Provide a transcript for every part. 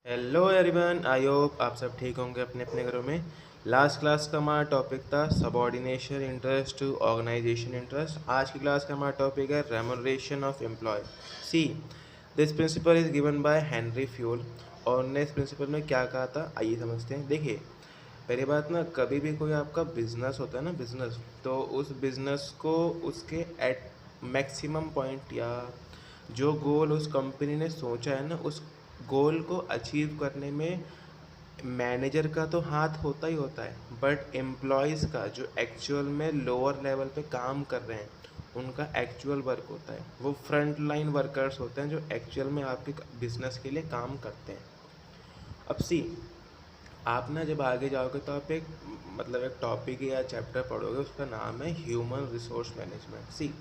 Hello everyone, I hope आप सब ठीक होंगे अपने अपने घरों में। लास्ट क्लास का हमारा टॉपिक था subordination interest to organisation interest. आज की क्लास का हमारा टॉपिक है remuneration of employ. See this principle is given by Henry Fayol. और उन्होंने इस प्रिंसिपल में क्या कहा था, आइए समझते हैं। देखिए, पहली बात ना, कभी भी कोई आपका बिजनेस होता है ना, बिजनेस, तो उस बिजनेस को उसके एट मैक्सिमम पॉइंट या जो गोल उस कंपनी ने सोचा है ना, उस गोल को अचीव करने में मैनेजर का तो हाथ होता ही होता है, बट एम्प्लॉयज़ का जो एक्चुअल में लोअर लेवल पे काम कर रहे हैं उनका एक्चुअल वर्क होता है। वो फ्रंट लाइन वर्कर्स होते हैं जो एक्चुअल में आपके बिजनेस के लिए काम करते हैं। अब सी, आप ना जब आगे जाओगे तो आप एक टॉपिक या चैप्टर पढ़ोगे, उसका नाम है ह्यूमन रिसोर्स मैनेजमेंट। सी,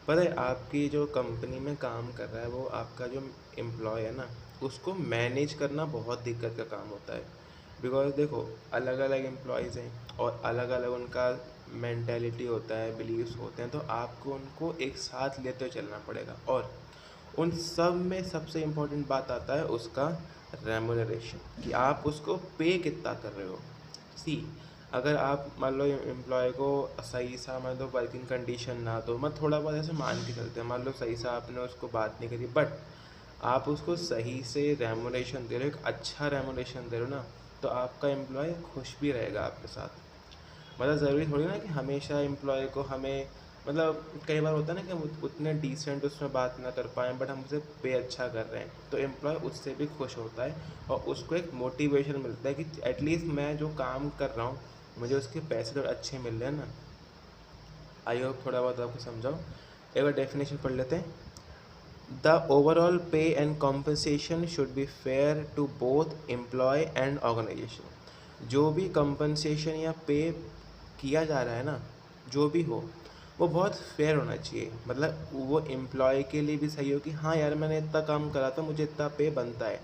पता है आपकी जो कंपनी में काम कर रहा है वो आपका जो एम्प्लॉय है ना, उसको मैनेज करना बहुत दिक्कत का काम होता है। बिकॉज देखो, अलग अलग एम्प्लॉयज़ हैं और अलग अलग उनका मेंटेलिटी होता है, बिलीव्स होते हैं, तो आपको उनको एक साथ लेते हुए चलना पड़ेगा। और उन सब में सबसे इम्पोर्टेंट बात आता है उसका रेमुनरेशन, कि आप उसको पे कितना कर रहे हो। सी, अगर आप मान लो एम्प्लॉय को सही सा मान लो वर्किंग कंडीशन ना दो, मैं थोड़ा बहुत ऐसे मान के चलते हैं, मान लो सही सा आपने उसको बात नहीं करी, बट आप उसको सही से रेमुनरेशन दे रहे हो, एक अच्छा रेमुनरेशन दे रहे हो ना, तो आपका एम्प्लॉय खुश भी रहेगा आपके साथ। मतलब ज़रूरी थोड़ी ना कि हमेशा एम्प्लॉय को हमें, मतलब कई बार होता है ना कि हम उतने डिसेंट उसमें बात ना कर पाएँ, बट हम उसे पे अच्छा कर रहे हैं, तो एम्प्लॉय उससे भी खुश होता है और उसको एक मोटिवेशन मिलता है कि एटलीस्ट मैं जो काम कर रहा हूँ मुझे उसके पैसे तो अच्छे मिल रहे हैं ना। आई होप थोड़ा बहुत आपको समझाओ। एक बार डेफिनेशन पढ़ लेते हैं। The overall pay and compensation should be fair to both employ and organisation. जो भी कंपनसेशन या पे किया जा रहा है ना, जो भी हो, वो बहुत फेयर होना चाहिए। मतलब वो एम्प्लॉय के लिए भी सही हो कि हाँ यार, मैंने इतना काम करा था, मुझे इतना पे बनता है।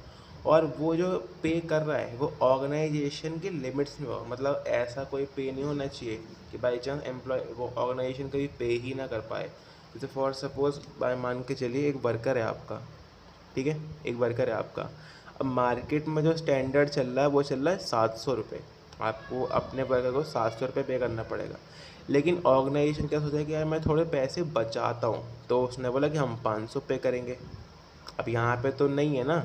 और वो जो पे कर रहा है वो ऑर्गेनाइजेशन के लिमिट्स में हो। मतलब ऐसा कोई पे नहीं होना चाहिए कि बाई चांस एम्प्लॉय वो ऑर्गेनाइजेशन कभी पे ही ना कर पाए। जैसे फॉर सपोज बाय मान के चलिए, एक वर्कर है आपका, ठीक है, एक वर्कर है आपका। अब मार्केट में जो स्टैंडर्ड चल रहा है वो चल रहा है 700 रुपये। आपको अपने वर्कर को 700 रुपये पे करना पड़ेगा। लेकिन ऑर्गेनाइजेशन क्या सोचा है कि यार मैं थोड़े पैसे बचाता हूँ, तो उसने बोला कि हम 500 पे करेंगे। अब यहाँ पे तो नहीं है ना,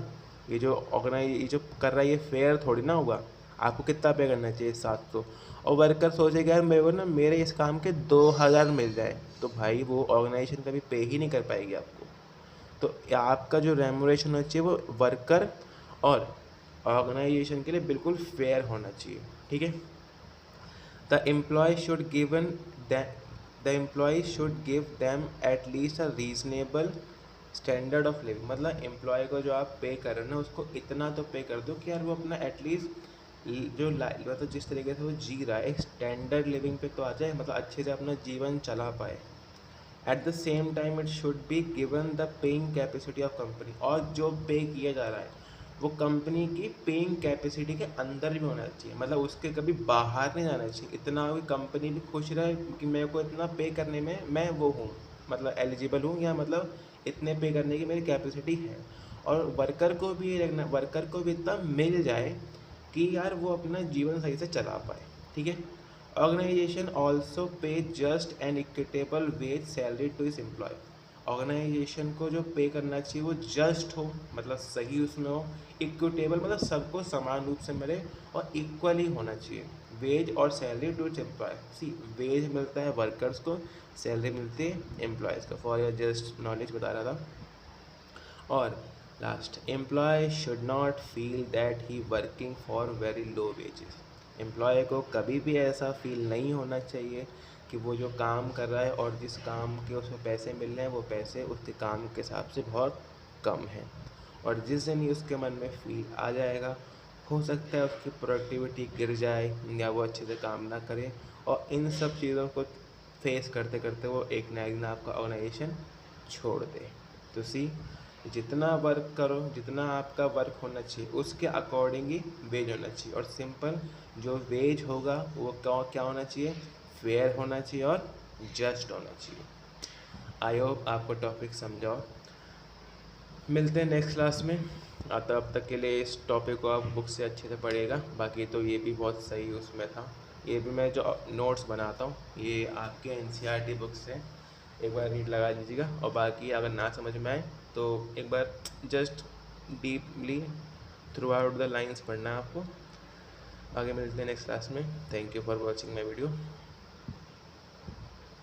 ये जो ऑर्गेनाइज ये जो कर रहा है ये फेयर थोड़ी ना होगा। आपको कितना पे करना चाहिए, 700। और वर्कर सोचेगा यार मेरे को ना मेरे इस काम के 2000 मिल जाए, तो भाई वो ऑर्गेनाइजेशन कभी पे ही नहीं कर पाएगी आपको। तो आपका जो रेमुनरेशन होना चाहिए वो वर्कर और ऑर्गेनाइजेशन के लिए बिल्कुल फेयर होना चाहिए, ठीक है। The employ should given the employ should give them at least a reasonable standard of living. मतलब एम्प्लॉय को जो आप पे कर रहे हो ना, उसको इतना तो पे कर दो कि यार वो अपना एटलीस्ट जो मतलब जिस तरीके से वो जी रहा है एक स्टैंडर्ड लिविंग पे तो आ जाए, मतलब अच्छे से अपना जीवन चला पाए। At the same time it should be given the paying capacity of company. और जो पे किया जा रहा है वो कंपनी की पेइंग कैपेसिटी के अंदर भी होना चाहिए, मतलब उसके कभी बाहर नहीं जाना चाहिए। इतना भी कंपनी भी खुश रहे कि मेरे को इतना पे करने में मैं वो हूँ, मतलब एलिजिबल हूँ, या मतलब इतने पे करने की मेरी कैपेसिटी है। और वर्कर को भी इतना मिल जाए कि यार वो अपना जीवन सही से चला पाए, ठीक है। Organisation also pay just and equitable wage salary to इस एम्प्लॉय। ऑर्गेनाइजेशन को जो पे करना चाहिए वो जस्ट हो, मतलब सही उसमें हो, इक्विटेबल मतलब सबको समान रूप से मिले और इक्वली होना चाहिए वेज और salary to its employ. See, wage मिलता है वर्कर्स को, सैलरी मिलती है एम्प्लॉयज़ को, फॉर योर जस्ट नॉलेज बता रहा था। और last, employ should not feel that he working for very low wages. Employ को कभी भी ऐसा फील नहीं होना चाहिए कि वो जो काम कर रहा है और जिस काम के उसमें पैसे मिल रहे हैं वो पैसे उसके काम के हिसाब से बहुत कम हैं। और जिस दिन ही उसके मन में फील आ जाएगा, हो सकता है उसकी प्रोडक्टिविटी गिर जाए या वो अच्छे से काम ना करे, और इन सब चीज़ों को फेस करते करते वो एक ना एक दिन आपका ऑर्गेनाइजेशन छोड़ दे। तो सी, जितना वर्क करो, जितना आपका वर्क होना चाहिए उसके अकॉर्डिंग ही वेज होना चाहिए। और सिंपल, जो वेज होगा वो क्या क्या होना चाहिए, फेयर होना चाहिए और जस्ट होना चाहिए। आई होप आपको टॉपिक समझाओ। मिलते हैं नेक्स्ट क्लास में। अब तक के लिए इस टॉपिक को आप बुक से अच्छे से पढ़िएगा। बाकी तो ये भी बहुत सही उसमें था। ये भी मैं जो नोट्स बनाता हूँ ये आपके एनसीईआरटी बुक से एक बार रीड लगा लीजिएगा। और बाकी अगर ना समझ में आए तो एक बार just deeply throughout the lines पढ़ना है आपको। आगे मिलते हैं नेक्स्ट क्लास में। Thank you for watching my video.